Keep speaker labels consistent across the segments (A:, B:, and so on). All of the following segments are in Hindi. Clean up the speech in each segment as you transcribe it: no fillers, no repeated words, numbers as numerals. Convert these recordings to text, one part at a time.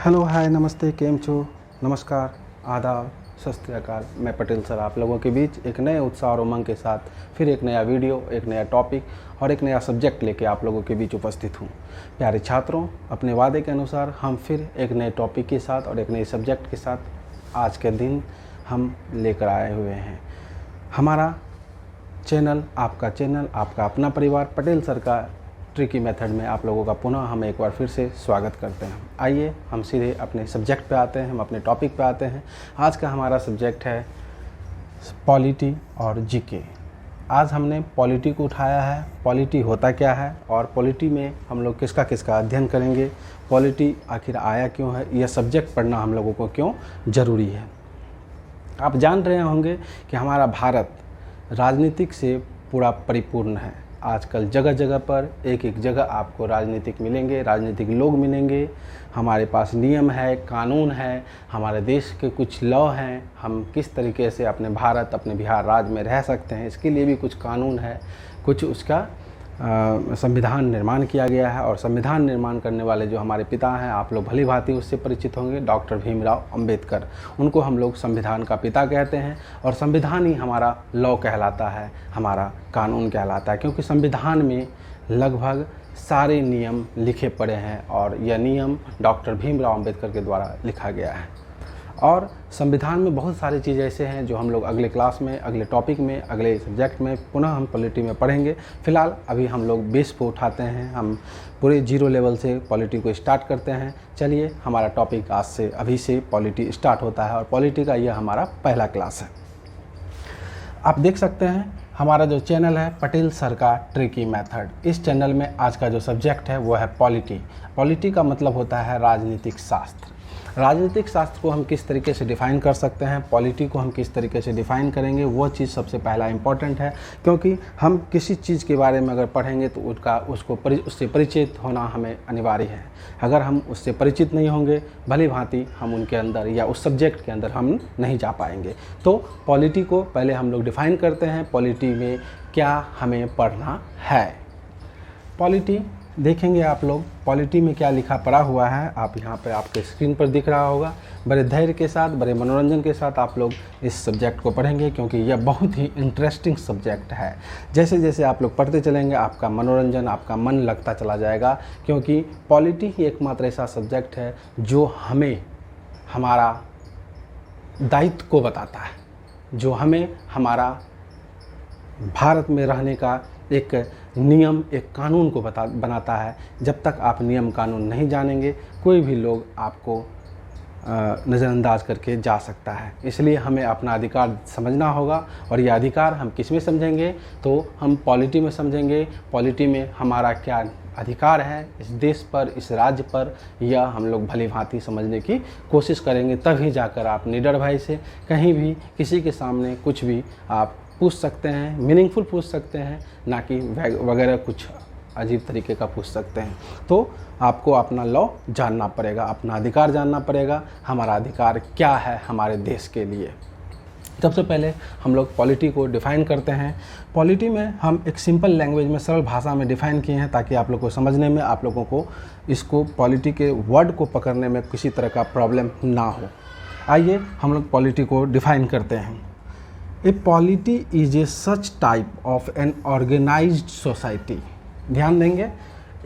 A: हेलो हाय नमस्ते केम छो नमस्कार आदाब सत श्री अकाल। मैं पटेल सर आप लोगों के बीच एक नए उत्साह और उमंग के साथ फिर एक नया वीडियो, एक नया टॉपिक और एक नया सब्जेक्ट लेके आप लोगों के बीच उपस्थित हूँ। प्यारे छात्रों, अपने वादे के अनुसार हम फिर एक नए टॉपिक के साथ और एक नए सब्जेक्ट के साथ आज के दिन हम लेकर आए हुए हैं। हमारा चैनल, आपका अपना परिवार पटेल सर का ट्रिकी मेथड में आप लोगों का पुनः हम एक बार फिर से स्वागत करते हैं। आइए हम सीधे अपने सब्जेक्ट पे आते हैं, हम अपने टॉपिक पे आते हैं। आज का हमारा सब्जेक्ट है पॉलिटी और जीके। आज हमने पॉलिटी को उठाया है। पॉलिटी होता क्या है और पॉलिटी में हम लोग किसका किसका अध्ययन करेंगे, पॉलिटी आखिर आया क्यों है, यह सब्जेक्ट पढ़ना हम लोगों को क्यों ज़रूरी है। आप जान रहे होंगे कि हमारा भारत राजनीतिक से पूरा परिपूर्ण है। आजकल जगह जगह पर एक एक जगह आपको राजनीतिक मिलेंगे, राजनीतिक लोग मिलेंगे। हमारे पास नियम है, कानून है, हमारे देश के कुछ लॉ हैं। हम किस तरीके से अपने भारत, अपने बिहार राज्य में रह सकते हैं, इसके लिए भी कुछ कानून है, कुछ उसका संविधान निर्माण किया गया है। और संविधान निर्माण करने वाले जो हमारे पिता हैं, आप लोग भली भांति उससे परिचित होंगे, डॉक्टर भीमराव अंबेडकर। उनको हम लोग संविधान का पिता कहते हैं और संविधान ही हमारा लॉ कहलाता है, हमारा कानून कहलाता है, क्योंकि संविधान में लगभग सारे नियम लिखे पड़े हैं और यह नियम डॉक्टर भीमराव अंबेडकर के द्वारा लिखा गया है। और संविधान में बहुत सारी चीज़ ऐसे हैं जो हम लोग अगले क्लास में, अगले टॉपिक में, अगले सब्जेक्ट में पुनः हम पॉलिटी में पढ़ेंगे। फ़िलहाल अभी हम लोग बेस को उठाते हैं, हम पूरे जीरो लेवल से पॉलिटी को स्टार्ट करते हैं। चलिए, हमारा टॉपिक आज से अभी से पॉलिटी स्टार्ट होता है और पॉलिटी का यह हमारा पहला क्लास है। आप देख सकते हैं हमारा जो चैनल है पटेल सर का ट्रिकी मेथड। इस चैनल में आज का जो सब्जेक्ट है वो है पॉलिटी। पॉलिटी का मतलब होता है राजनीतिक शास्त्र। राजनीतिक शास्त्र को हम किस तरीके से डिफ़ाइन कर सकते हैं, पॉलिटी को हम किस तरीके से डिफ़ाइन करेंगे, वो चीज़ सबसे पहला इम्पॉर्टेंट है। क्योंकि हम किसी चीज़ के बारे में अगर पढ़ेंगे तो उससे परिचित होना हमें अनिवार्य है। अगर हम उससे परिचित नहीं होंगे, भली भांति हम उनके अंदर या उस सब्जेक्ट के अंदर हम नहीं जा पाएंगे। तो पॉलिटी को पहले हम लोग डिफ़ाइन करते हैं, पॉलिटी में क्या हमें पढ़ना है। पॉलिटी देखेंगे आप लोग, पॉलिटी में क्या लिखा पड़ा हुआ है आप यहाँ पे आपके स्क्रीन पर दिख रहा होगा। बड़े धैर्य के साथ, बड़े मनोरंजन के साथ आप लोग इस सब्जेक्ट को पढ़ेंगे, क्योंकि यह बहुत ही इंटरेस्टिंग सब्जेक्ट है। जैसे जैसे आप लोग पढ़ते चलेंगे आपका मनोरंजन, आपका मन लगता चला जाएगा, क्योंकि पॉलिटी ही एकमात्र ऐसा सब्जेक्ट है जो हमें हमारा दायित्व को बताता है, जो हमें हमारा भारत में रहने का एक नियम, एक कानून को बनाता है। जब तक आप नियम कानून नहीं जानेंगे, कोई भी लोग आपको नज़रअंदाज करके जा सकता है। इसलिए हमें अपना अधिकार समझना होगा और ये अधिकार हम किस में समझेंगे, तो हम पॉलिटी में समझेंगे। पॉलिटी में हमारा क्या अधिकार है इस देश पर, इस राज्य पर, यह हम लोग भली भांति समझने की कोशिश करेंगे। तभी जाकर आप निडर भाई से कहीं भी किसी के सामने कुछ भी आप पूछ सकते हैं, मीनिंगफुल पूछ सकते हैं, ना कि वगैरह कुछ अजीब तरीके का पूछ सकते हैं। तो आपको अपना लॉ जानना पड़ेगा, अपना अधिकार जानना पड़ेगा, हमारा अधिकार क्या है हमारे देश के लिए। सबसे पहले हम लोग पॉलिटी को डिफ़ाइन करते हैं। पॉलिटी में हम एक सिंपल लैंग्वेज में, सरल भाषा में डिफ़ाइन किए हैं, ताकि आप लोग को समझने में, आप लोगों को इसको पॉलिटी के वर्ड को पकड़ने में किसी तरह का प्रॉब्लम ना हो। आइए हम लोग पॉलिटी को डिफ़ाइन करते हैं। A polity is a such type of an organized society। ध्यान देंगे,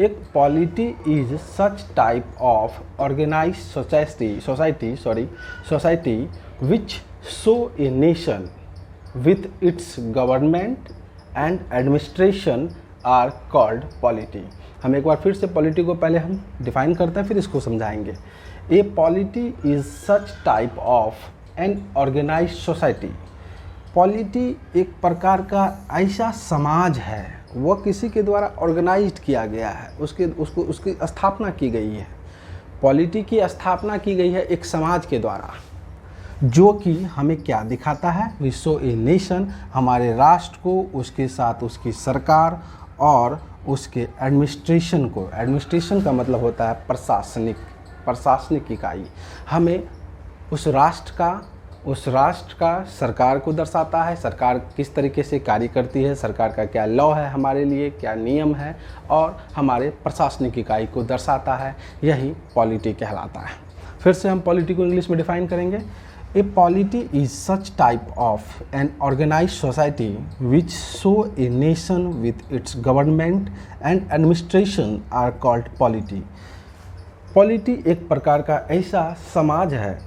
A: एक polity is such type of organised society which show a nation with its government and administration are called polity. हम एक बार फिर से पॉलिटी को पहले हम डिफाइन करते हैं, फिर इसको समझाएंगे। A polity is such type of an organised society. Polity एक प्रकार का ऐसा समाज है, वह किसी के द्वारा ऑर्गेनाइज्ड किया गया है, उसकी स्थापना की गई है। पॉलिटी की स्थापना की गई है एक समाज के द्वारा, जो कि हमें क्या दिखाता है, वी शो ए नेशन, हमारे राष्ट्र को, उसके साथ उसकी सरकार और उसके एडमिनिस्ट्रेशन को। एडमिनिस्ट्रेशन का मतलब होता है प्रशासनिक इकाई। हमें उस राष्ट्र का सरकार को दर्शाता है, सरकार किस तरीके से कार्य करती है, सरकार का क्या लॉ है हमारे लिए, क्या नियम है, और हमारे प्रशासनिक इकाई को दर्शाता है। यही पॉलिटी कहलाता है। फिर से हम पॉलिटी को इंग्लिश में डिफाइन करेंगे। A polity is such type of an organised society which show a nation with its government and administration are called polity. Polity एक प्रकार का ऐसा समाज है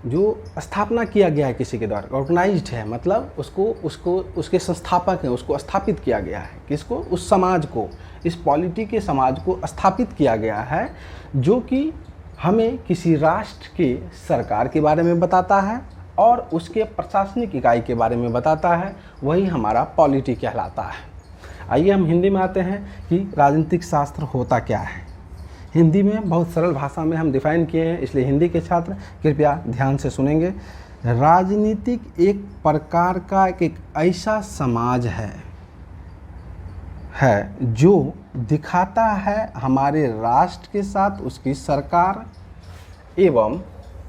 A: जो स्थापना किया गया है किसी के द्वारा, ऑर्गेनाइज्ड है, मतलब उसके संस्थापक हैं, उसको स्थापित किया गया है। किसको? उस समाज को, इस पॉलिटी के समाज को स्थापित किया गया है, जो कि हमें किसी राष्ट्र की सरकार के बारे में बताता है और उसके प्रशासनिक इकाई के बारे में बताता है। वही हमारा पॉलिटी कहलाता है। आइए हम हिंदी में आते हैं कि राजनीतिक शास्त्र होता क्या है। हिंदी में बहुत सरल भाषा में हम डिफाइन किए हैं, इसलिए हिंदी के छात्र कृपया ध्यान से सुनेंगे। राजनीतिक एक प्रकार का एक ऐसा समाज है जो दिखाता है हमारे राष्ट्र के साथ उसकी सरकार एवं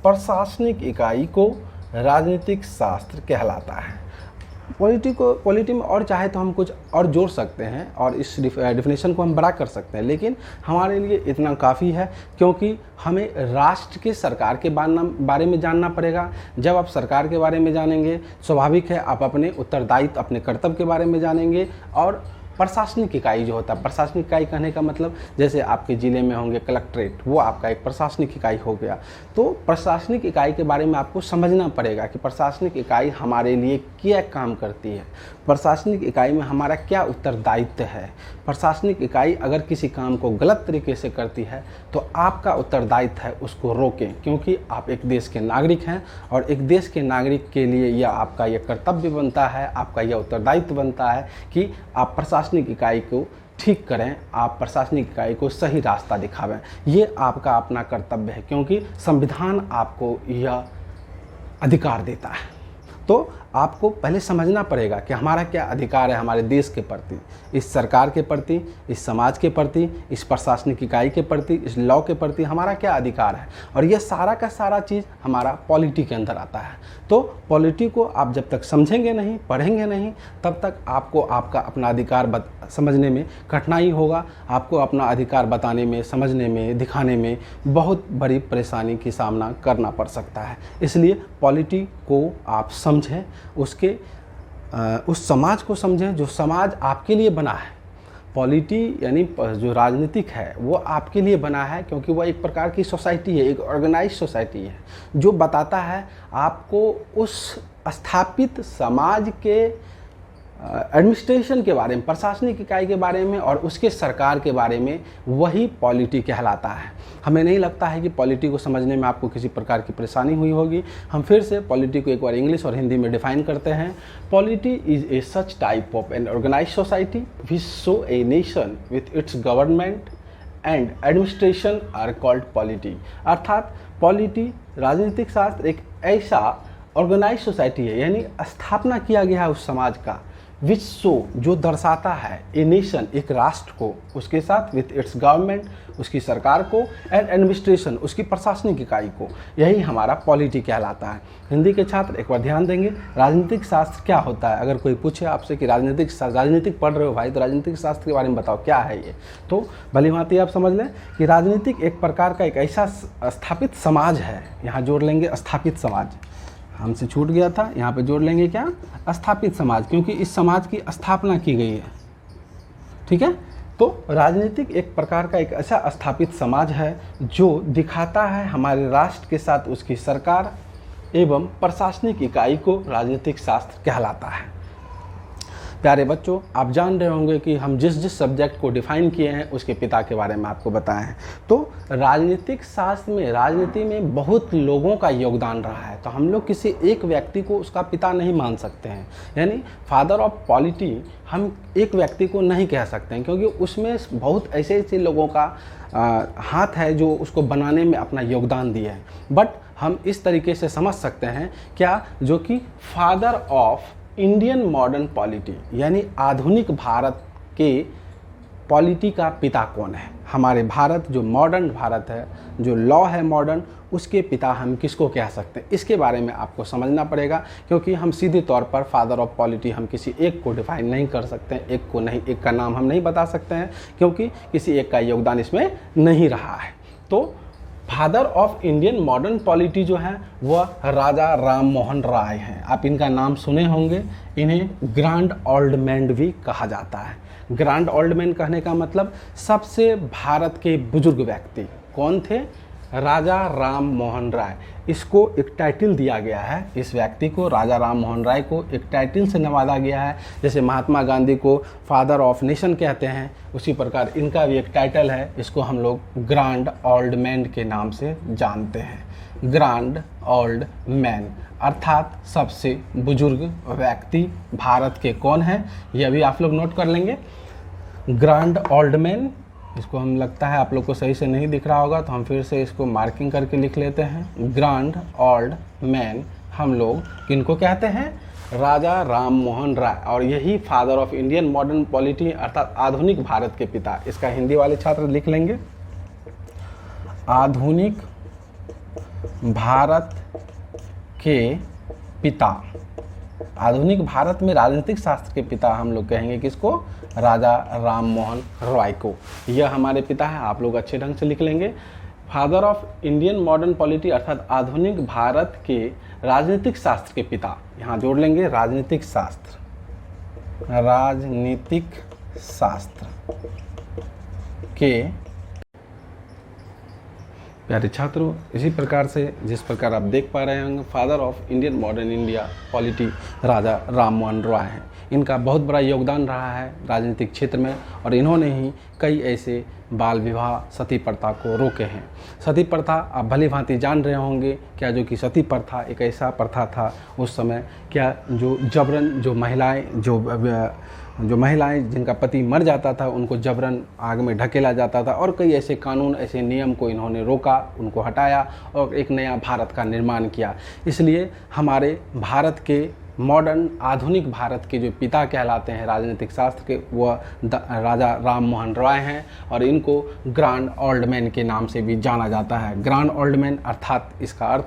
A: प्रशासनिक इकाई को राजनीतिक शास्त्र कहलाता है। पॉलिटी में और चाहे तो हम कुछ और जोड़ सकते हैं और इस डिफिनेशन को हम बड़ा कर सकते हैं, लेकिन हमारे लिए इतना काफ़ी है, क्योंकि हमें राष्ट्र के सरकार के बारे में जानना पड़ेगा। जब आप सरकार के बारे में जानेंगे, स्वाभाविक है आप अपने उत्तरदायित्व, अपने कर्तव्य के बारे में जानेंगे। और प्रशासनिक इकाई जो होता है, प्रशासनिक इकाई कहने का मतलब जैसे आपके ज़िले में होंगे कलेक्ट्रेट, वो आपका एक प्रशासनिक इकाई हो गया। तो प्रशासनिक इकाई के बारे में आपको समझना पड़ेगा कि प्रशासनिक इकाई हमारे लिए क्या काम करती है, प्रशासनिक इकाई में हमारा क्या उत्तरदायित्व है। प्रशासनिक इकाई अगर किसी काम को गलत तरीके से करती है तो आपका उत्तरदायित्व है उसको रोकें, क्योंकि आप एक देश के नागरिक हैं और एक देश के नागरिक के लिए यह आपका यह कर्तव्य बनता है, आपका यह उत्तरदायित्व बनता है कि आप प्रशासनिक इकाई को ठीक करें, आप प्रशासनिक इकाई को सही रास्ता दिखावें। ये आपका अपना कर्तव्य है, क्योंकि संविधान आपको यह अधिकार देता है। तो आपको पहले समझना पड़ेगा कि हमारा क्या अधिकार है हमारे देश के प्रति, इस सरकार के प्रति, इस समाज के प्रति, इस प्रशासनिक इकाई के प्रति, इस लॉ के प्रति हमारा क्या अधिकार है। और यह सारा का सारा चीज़ हमारा पॉलिटी के अंदर आता है। तो पॉलिटी को आप जब तक समझेंगे नहीं, पढ़ेंगे नहीं, तब तक आपको आपका अपना अधिकार समझने में कठिनाई होगा। आपको अपना अधिकार बताने में, समझने में, दिखाने में बहुत बड़ी परेशानी की सामना करना पड़ सकता है। इसलिए पॉलिटी को आप समझें, उस समाज को समझें जो समाज आपके लिए बना है। पॉलिटी यानी जो राजनीतिक है वो आपके लिए बना है, क्योंकि वह एक प्रकार की सोसाइटी है, एक ऑर्गेनाइज्ड सोसाइटी है, जो बताता है आपको उस स्थापित समाज के एडमिनिस्ट्रेशन के बारे में, प्रशासनिक इकाई के बारे में और उसके सरकार के बारे में। वही पॉलिटी कहलाता है। हमें नहीं लगता है कि पॉलिटी को समझने में आपको किसी प्रकार की परेशानी हुई होगी। हम फिर से पॉलिटी को एक बार इंग्लिश और हिंदी में डिफाइन करते हैं। Polity is a such type of an organised society which show a nation with its government and administration are called polity. अर्थात पॉलिटी, राजनीतिक शास्त्र, एक ऐसा ऑर्गेनाइज्ड सोसाइटी है, यानी स्थापना किया गया है उस समाज का, विच शो जो दर्शाता है ए नेशन एक राष्ट्र को, उसके साथ विथ इट्स गवर्नमेंट उसकी सरकार को, एंड एडमिनिस्ट्रेशन उसकी प्रशासनिक इकाई को। यही हमारा पॉलिटी कहलाता है। हिंदी के छात्र एक बार ध्यान देंगे, राजनीतिक शास्त्र क्या होता है। अगर कोई पूछे आपसे कि राजनीतिक पढ़ रहे हो भाई, तो राजनीतिक शास्त्र के बारे में बताओ क्या है ये, तो भली भांति आप समझ लें कि राजनीतिक एक प्रकार का एक ऐसा स्थापित समाज है। यहाँ जोड़ लेंगे स्थापित समाज, हमसे छूट गया था, यहाँ पे जोड़ लेंगे क्या, स्थापित समाज, क्योंकि इस समाज की स्थापना की गई है। ठीक है, तो राजनीतिक एक प्रकार का एक ऐसा स्थापित समाज है जो दिखाता है हमारे राष्ट्र के साथ उसकी सरकार एवं प्रशासनिक इकाई को राजनीतिक शास्त्र कहलाता है। प्यारे बच्चों, आप जान रहे होंगे कि हम जिस सब्जेक्ट को डिफाइन किए हैं उसके पिता के बारे में आपको बताए हैं। तो राजनीतिक शास्त्र में, राजनीति में बहुत लोगों का योगदान रहा है, तो हम लोग किसी एक व्यक्ति को उसका पिता नहीं मान सकते हैं। यानी फादर ऑफ पॉलिटी हम एक व्यक्ति को नहीं कह सकते हैं, क्योंकि उसमें बहुत ऐसे लोगों का हाथ है जो उसको बनाने में अपना योगदान दिए हैं। बट हम इस तरीके से समझ सकते हैं क्या, जो कि father of Indian modern polity, यानी आधुनिक भारत के पॉलिटी का पिता कौन है। हमारे भारत जो मॉडर्न भारत है, जो लॉ है मॉडर्न, उसके पिता हम किसको कह सकते हैं, इसके बारे में आपको समझना पड़ेगा। क्योंकि हम सीधे तौर पर फादर ऑफ पॉलिटी हम किसी एक को डिफाइन नहीं कर सकते हैं, एक को नहीं, एक का नाम हम नहीं बता सकते हैं, क्योंकि किसी एक का योगदान इसमें नहीं रहा है। तो father of Indian modern polity जो है वह राजा राम मोहन राय हैं। आप इनका नाम सुने होंगे। इन्हें ग्रैंड ओल्ड मैन भी कहा जाता है। ग्रैंड ओल्ड मैन कहने का मतलब सबसे भारत के बुजुर्ग व्यक्ति कौन थे? राजा राम मोहन राय। इसको एक टाइटल दिया गया है, इस व्यक्ति को, राजा राम मोहन राय को एक टाइटल से नवाजा गया है। जैसे महात्मा गांधी को फादर ऑफ नेशन कहते हैं, उसी प्रकार इनका भी एक टाइटल है। इसको हम लोग ग्रैंड ओल्ड मैन के नाम से जानते हैं। ग्रैंड ओल्ड मैन अर्थात सबसे बुजुर्ग व्यक्ति भारत के कौन है, यह भी आप लोग नोट कर लेंगे। ग्रैंड ओल्ड मैन, इसको हम लगता है आप लोग को सही से नहीं दिख रहा होगा तो हम फिर से इसको मार्किंग करके लिख लेते हैं। ग्रैंड ओल्ड मैन हम लोग किनको कहते हैं? राजा राम मोहन राय। और यही father of Indian modern polity अर्थात आधुनिक भारत के पिता। इसका हिंदी वाले छात्र लिख लेंगे, आधुनिक भारत के पिता। आधुनिक भारत में राजनीतिक शास्त्र के पिता हम लोग कहेंगे किसको? राजा राम मोहन रॉय को। यह हमारे पिता है, आप लोग अच्छे ढंग से लिख लेंगे। Father of Indian modern polity अर्थात आधुनिक भारत के राजनीतिक शास्त्र के पिता, यहाँ जोड़ लेंगे राजनीतिक शास्त्र, राजनीतिक शास्त्र के प्यारे छात्रों। इसी प्रकार से जिस प्रकार आप देख पा रहे होंगे father of Indian modern India polity Raja Ram Mohan Roy हैं। इनका बहुत बड़ा योगदान रहा है राजनीतिक क्षेत्र में और इन्होंने ही कई ऐसे बाल विवाह सती प्रथा को रोके हैं। सती प्रथा आप भली भांति जान रहे होंगे क्या, जो कि सती प्रथा एक ऐसा प्रथा था उस समय क्या जो जबरन जो महिलाएं जिनका पति मर जाता था उनको जबरन आग में ढकेला जाता था। और कई ऐसे कानून ऐसे नियम को इन्होंने रोका, उनको हटाया और एक नया भारत का निर्माण किया। इसलिए हमारे भारत के मॉडर्न आधुनिक भारत के जो पिता कहलाते हैं राजनीतिक शास्त्र के, वह राजा राम मोहन रॉय हैं और इनको ग्रैंड ओल्ड मैन के नाम से भी जाना जाता है। ग्रैंड ओल्ड मैन अर्थात इसका अर्थ